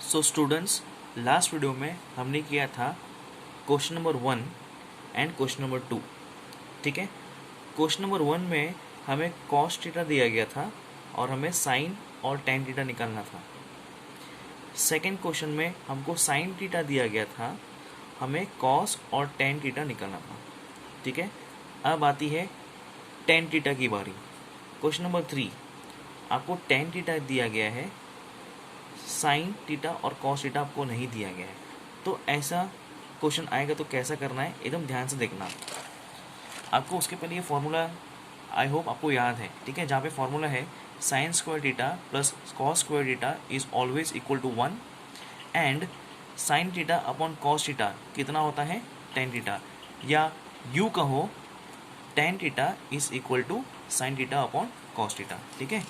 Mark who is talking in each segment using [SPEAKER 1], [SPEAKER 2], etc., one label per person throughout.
[SPEAKER 1] So students, last video में हमने किया था question number 1 and question number 2। ठीक है, क्वेश्चन नंबर 1 में हमें कॉस थीटा दिया गया था और हमें साइन और टेन थीटा निकालना था। सेकेंड क्वेश्चन में हमको साइन थीटा दिया गया था, हमें कॉस और टेन थीटा निकालना था। ठीक है, अब आती है टेन थीटा की बारी। क्वेश्चन नंबर 3, आपको टेन थीटा दिया गया है, साइन थीटा और कॉस थीटा आपको नहीं दिया गया है। तो ऐसा क्वेश्चन आएगा तो कैसा करना है एकदम ध्यान से देखना। आपको उसके पहले ये फॉर्मूला आई होप आपको याद है। ठीक है, जहाँ पे फॉर्मूला है sine square theta plus cos square theta is always equal to 1 and sine theta upon cos theta कितना होता है, टेन थीटा, या यू कहो tan theta is equal to sine theta upon cos theta. ठीक है,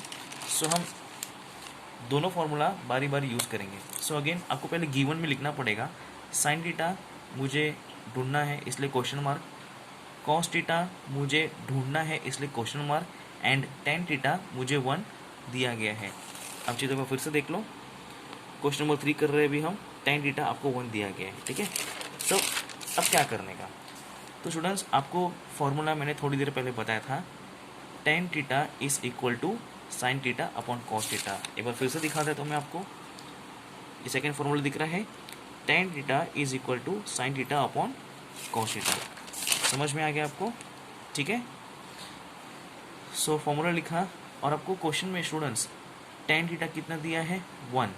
[SPEAKER 1] सो हम दोनों फार्मूला बारी बारी यूज़ करेंगे। सो अगेन आपको पहले गिवन में लिखना पड़ेगा साइन थीटा मुझे ढूंढना है इसलिए क्वेश्चन मार्क, कॉस थीटा मुझे ढूंढना है इसलिए question mark, and tan theta मुझे 1 दिया गया है। अब चीज़ों को फिर से देख लो, क्वेश्चन नंबर 3 कर रहे हैं अभी हम, टेन थीटा आपको 1 दिया गया है। ठीक है, तो अब क्या करने का, तो स्टूडेंट्स आपको फॉर्मूला मैंने थोड़ी देर पहले बताया था, tan theta is equal to sine theta upon cos theta. एक बार फिर से दिखा देता हूँ मैं आपको, ये सेकेंड फॉर्मूला दिख रहा है, tan theta is equal to sine theta upon cos theta. समझ में आ गया आपको? ठीक है, सो फॉर्मूला लिखा और आपको क्वेश्चन में स्टूडेंट्स टेन थीटा कितना दिया है, 1,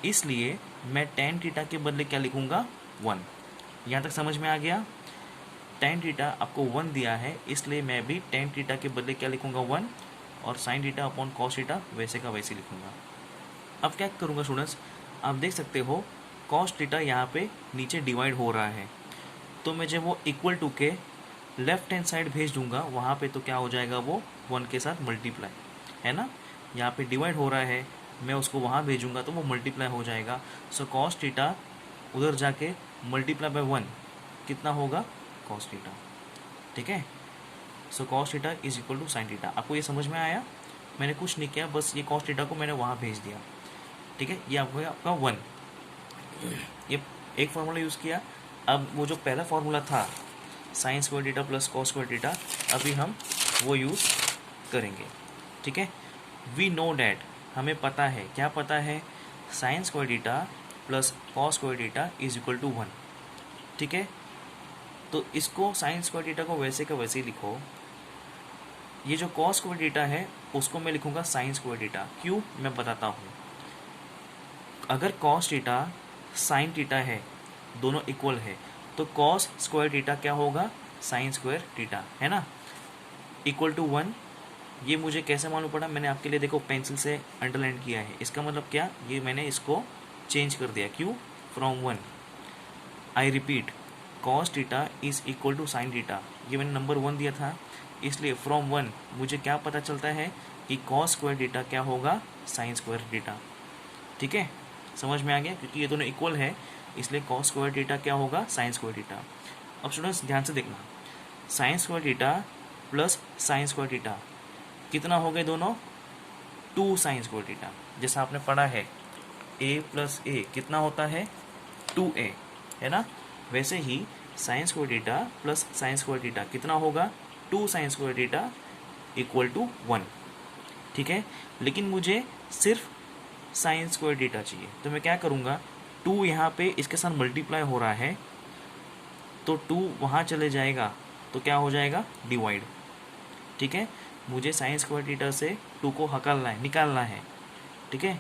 [SPEAKER 1] इसलिए मैं टेन थीटा के बदले क्या लिखूंगा, 1। यहाँ तक समझ में आ गया? टेन थीटा आपको 1 दिया है इसलिए मैं भी टेन थीटा के बदले क्या लिखूंगा, 1, और sign theta upon cos theta वैसे का वैसे लिखूंगा। अब क्या करूंगा स्टूडेंट्स, आप देख सकते हो कॉस थीटा यहाँ पे नीचे डिवाइड हो रहा है, तो मैं जब वो इक्वल टू के लेफ्ट हैंड साइड भेज दूंगा वहाँ पे तो क्या हो जाएगा, वो 1 के साथ मल्टीप्लाई, है ना। यहाँ पे डिवाइड हो रहा है, मैं उसको वहाँ भेजूंगा तो वो मल्टीप्लाई हो जाएगा। सो कॉस थीटा उधर जाके मल्टीप्लाई बाय 1 कितना होगा, कॉस थीटा। ठीक है, so cos theta is equal to sine theta. आपको ये समझ में आया? मैंने कुछ नहीं किया, बस ये कॉस थीटा को मैंने वहाँ भेज दिया। ठीक है, ये आपको आपका 1, ये एक फार्मूला यूज़ किया। अब वो जो पहला फार्मूला था sign square theta plus cos square theta, अभी हम वो यूज़ करेंगे। ठीक है, वी नो डैट, हमें पता है, क्या पता है, sine square theta plus cos square theta is equal to 1। ठीक है, तो इसको साइन स्क्वायर थीटा को वैसे का वैसे ही लिखो। ये जो कॉस स्क्वायर थीटा है उसको मैं लिखूंगा साइन स्क्वायर थीटा। क्यों, मैं बताता हूँ। अगर कॉस थीटा साइन थीटा है, दोनों इक्वल है, तो कॉस स्क्वायर थीटा क्या होगा, साइन स्क्वायर थीटा, है ना, इक्वल टू 1। ये मुझे कैसे मालूम पड़ा, मैंने आपके लिए देखो पेंसिल से अंडरलाइन किया है। इसका मतलब क्या, ये मैंने इसको चेंज कर दिया। क्यों, from 1, I repeat, cos theta is equal to sine theta, ये मैंने नंबर 1 दिया था, इसलिए फ्रॉम 1 मुझे क्या पता चलता है कि कॉस स्क्वायर थीटा क्या होगा, साइन स्क्वायर थीटा। ठीक है, समझ में आ गया? क्योंकि ये दोनों इक्वल है इसलिए कॉस स्क्वायर थीटा क्या होगा, साइन स्क्वायर थीटा। अब स्टूडेंट्स ध्यान से देखना, sign square theta plus sine square theta कितना हो गए दोनों, 2 साइन स्क्वायर थीटा। जैसा आपने पढ़ा है a प्लस ए कितना होता है, 2a, है ना। वैसे ही sine square theta plus sine square theta कितना होगा, 2 sine square theta equal to 1। ठीक है, लेकिन मुझे सिर्फ साइन स्क्वायर थीटा चाहिए, तो मैं क्या करूँगा, 2 यहाँ पे इसके साथ मल्टीप्लाई हो रहा है तो 2 वहाँ चले जाएगा तो क्या हो जाएगा, डिवाइड। ठीक है, मुझे साइन स्क्वायर थीटा से 2 को हकालना है, निकालना है। ठीक है,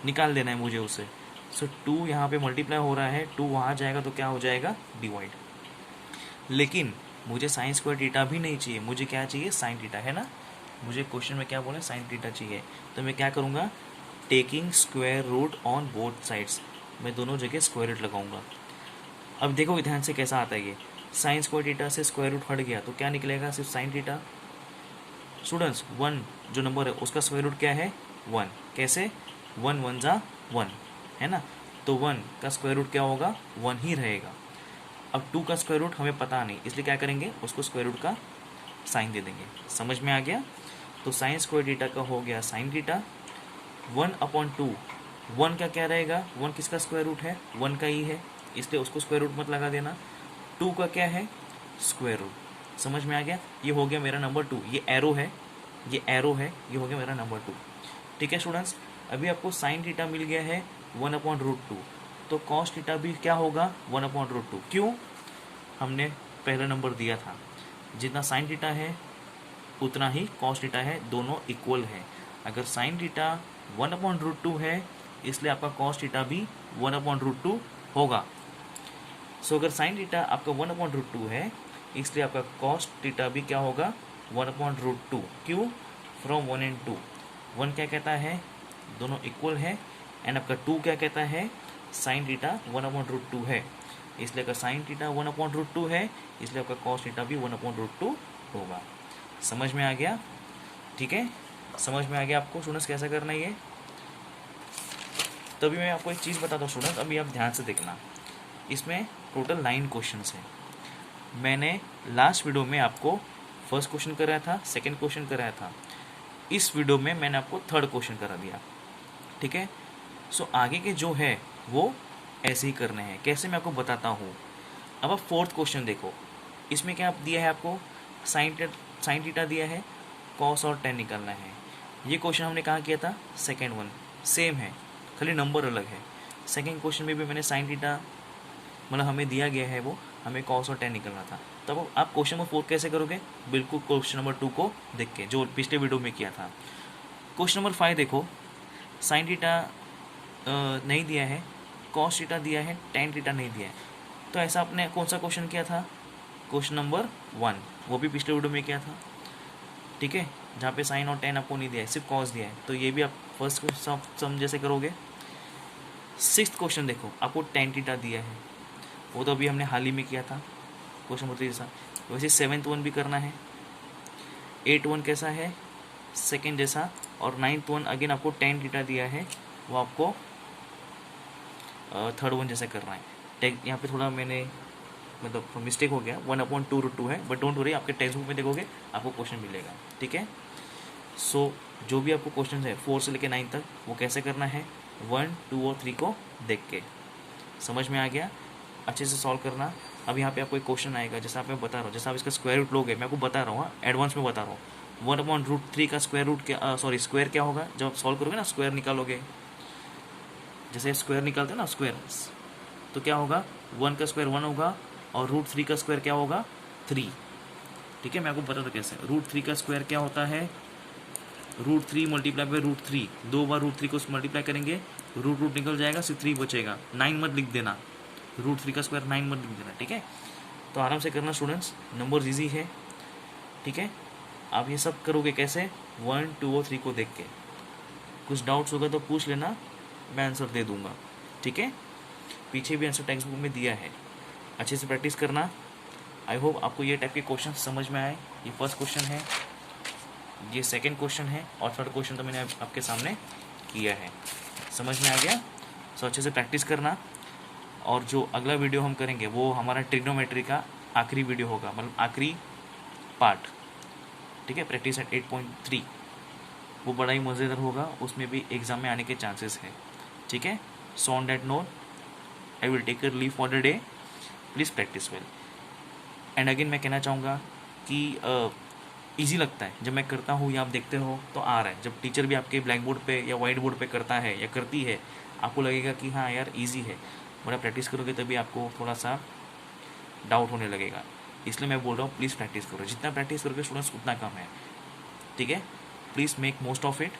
[SPEAKER 1] निकाल देना है मुझे उसे। सो 2 यहाँ पे मल्टीप्लाई हो रहा है, 2 वहाँ जाएगा तो क्या हो जाएगा, डिवाइड। लेकिन मुझे साइन स्क्वायर थीटा भी नहीं चाहिए, मुझे क्या चाहिए, साइन थीटा, है ना। मुझे क्वेश्चन में क्या बोले, साइन थीटा चाहिए, तो मैं क्या करूँगा, taking square root on both sides, मैं दोनों जगह स्क्वायर रूट लगाऊंगा। अब देखो ध्यान से कैसा आता है ये, साइन स्क्वायर थीटा से स्क्वायर रूट हट गया तो क्या निकलेगा, सिर्फ साइन थीटा। स्टूडेंट्स 1 जो नंबर है उसका स्क्वायर रूट क्या है, 1। कैसे, 1 1 जा 1, है ना, तो 1 का स्क्वायर रूट क्या होगा, 1 ही रहेगा। अब 2 का स्क्वायर रूट हमें पता नहीं, इसलिए क्या करेंगे, उसको स्क्वायर रूट का साइन दे देंगे। समझ में आ गया? तो साइन स्क्वायर थीटा का हो गया साइन थीटा, 1/2 वन का क्या रहेगा, वन किसका स्क्वायर रूट है, वन का ही है, इसलिए उसको स्क्वायर रूट मत लगा देना। टू का क्या है, स्क्वायर रूट। समझ में आ गया, ये हो गया मेरा नंबर 2, ये एरो है, ये एरो है, ये हो गया मेरा नंबर 2। ठीक है स्टूडेंट्स, अभी आपको साइन थीटा मिल गया है 1/√2, तो कॉस थीटा भी क्या होगा 1/√2। क्यों, हमने पहला नंबर दिया था, जितना साइन थीटा है उतना ही कॉस थीटा है, दोनों इक्वल है। अगर साइन थीटा 1/√2 है, इसलिए आपका कॉस थीटा भी 1/√2 होगा। सो अगर साइन थीटा आपका 1/√2 है, इसलिए आपका कॉस थीटा भी क्या होगा 1/√2। क्यों, फ्रॉम 1 एंड 2, 1 क्या कहता है, दोनों इक्वल है, एंड आपका 2 क्या कहता है, साइन थीटा 1/√2 है, इसलिए अगर साइन थीटा 1/√2 है, इसलिए आपका कॉस थीटा भी 1/√2 होगा। समझ में आ गया, ठीक है, समझ में आ गया आपको स्टूडेंट्स कैसा करना है ये। तभी मैं आपको एक चीज़ बताता हूँ स्टूडेंट्स, अभी आप ध्यान से देखना, इसमें टोटल 9 क्वेश्चंस हैं। मैंने लास्ट वीडियो में आपको फर्स्ट क्वेश्चन कराया था, सेकंड क्वेश्चन कराया था, इस वीडियो में मैंने आपको थर्ड क्वेश्चन करा दिया। ठीक है, सो आगे के जो है वो ऐसे ही करने हैं, कैसे मैं आपको बताता हूँ। अब आप फोर्थ क्वेश्चन देखो, इसमें क्या दिया है आपको, साइन थीटा दिया है, कॉस और टेन निकालना है। ये क्वेश्चन हमने कहाँ किया था, सेकेंड वन, सेम है, खाली नंबर अलग है। सेकेंड क्वेश्चन में भी मैंने साइन थीटा, मतलब हमें दिया गया है वो, हमें कॉस और टेन निकलना था। तब आप क्वेश्चन नंबर 4 कैसे करोगे, बिल्कुल क्वेश्चन नंबर 2 को देख के, जो पिछले वीडियो में किया था। क्वेश्चन नंबर 5 देखो, साइन थीटा नहीं दिया है, कॉस थीटा दिया है, टेन थीटा नहीं दिया है, तो ऐसा आपने कौन सा क्वेश्चन किया था, क्वेश्चन नंबर 1, वो भी पिछले वीडियो में किया था। ठीक है, जहाँ पे साइन और टेन आपको नहीं दिया है, सिर्फ कॉस दिया है, तो ये भी आप फर्स्ट सम जैसे करोगे। सिक्स्थ क्वेश्चन देखो, आपको टेन थीटा दिया है, वो तो अभी हमने हाल ही में किया था क्वेश्चन नंबर 3 जैसा। वैसे सेवेंथ वन भी करना है, 8 वन कैसा है, सेकेंड जैसा, और 9th वन अगेन आपको टेन थीटा दिया है, वो आपको थर्ड वन जैसा करना है। यहाँ पे थोड़ा मैंने मतलब मिस्टेक हो गया, 1/2√2 है, बट डोंट वरी, आपके टेक्स्ट बुक में देखोगे आपको क्वेश्चन मिलेगा। ठीक है, सो जो भी आपको क्वेश्चन है 4 से लेकर 9 तक, वो कैसे करना है, 1, 2 और 3 को देख के। समझ में आ गया, अच्छे से सॉल्व करना। अब यहाँ पे आपको एक क्वेश्चन आएगा, जैसा आप मैं बता रहा हूँ, जैसा आप इसका स्क्वायर रूट लोगे, मैं आपको बता रहा हूँ, एडवांस में बता रहा हूँ। 1/√3 का स्क्वायर रूट क्या, स्क्वायर क्या होगा, जब आप सॉल्व करोगे ना, स्क्वायर निकालोगे, जैसे स्क्वायर निकालते हैं ना स्क्वायर, तो क्या होगा, 1 का स्क्वायर 1 होगा, और √3 का स्क्वायर क्या होगा, 3। ठीक है, मैं आपको बता दूँ कैसे, √3 का स्क्वायर क्या होता है, √3 मल्टीप्लाई बाई √3, 2 बार √3 को मल्टीप्लाई करेंगे, रूट निकल जाएगा, सिर्फ 3 बचेगा, 9 मत लिख देना, √3 का स्क्वायर 9 मत लिख देना। ठीक है, तो आराम से करना स्टूडेंट्स, नंबर ईजी है। ठीक है, आप ये सब करोगे कैसे, 1, 2 और 3 को देख के। कुछ डाउट्स होगा तो पूछ लेना, मैं आंसर दे दूंगा। ठीक है, पीछे भी आंसर टेक्स्ट बुक में दिया है, अच्छे से प्रैक्टिस करना। आई होप आपको ये टाइप के क्वेश्चन समझ में आए। ये फर्स्ट क्वेश्चन है, ये सेकंड क्वेश्चन है, और थर्ड क्वेश्चन तो मैंने आपके सामने किया है। समझ में आ गया, सो अच्छे से प्रैक्टिस करना। और जो अगला वीडियो हम करेंगे वो हमारा ट्रिग्नोमेट्री का आखिरी वीडियो होगा, मतलब आखिरी पार्ट। ठीक है, प्रैक्टिस एट 8.3, वो बड़ा ही मज़ेदार होगा, उसमें भी एग्ज़ाम में आने के चांसेस है। ठीक है, so on that note I will take your leave for the day, please practise well. And again मैं कहना चाहूँगा कि ईजी लगता है जब मैं करता हूँ या आप देखते हो तो आ रहा है, जब टीचर भी आपके ब्लैक बोर्ड पे या वाइट बोर्ड पे करता है या करती है, आपको लगेगा कि हाँ यार ईजी है। बड़ा प्रैक्टिस करोगे तभी आपको थोड़ा सा डाउट होने लगेगा, इसलिए मैं बोल रहा हूँ प्लीज़ प्रैक्टिस करो, जितना प्रैक्टिस करोगे स्टूडेंट्स उतना कम है। ठीक है, please make most of it,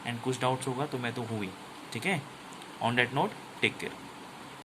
[SPEAKER 1] and कुछ डाउट्स होगा तो मैं तो हूँ ही। ठीक है, on that note take care.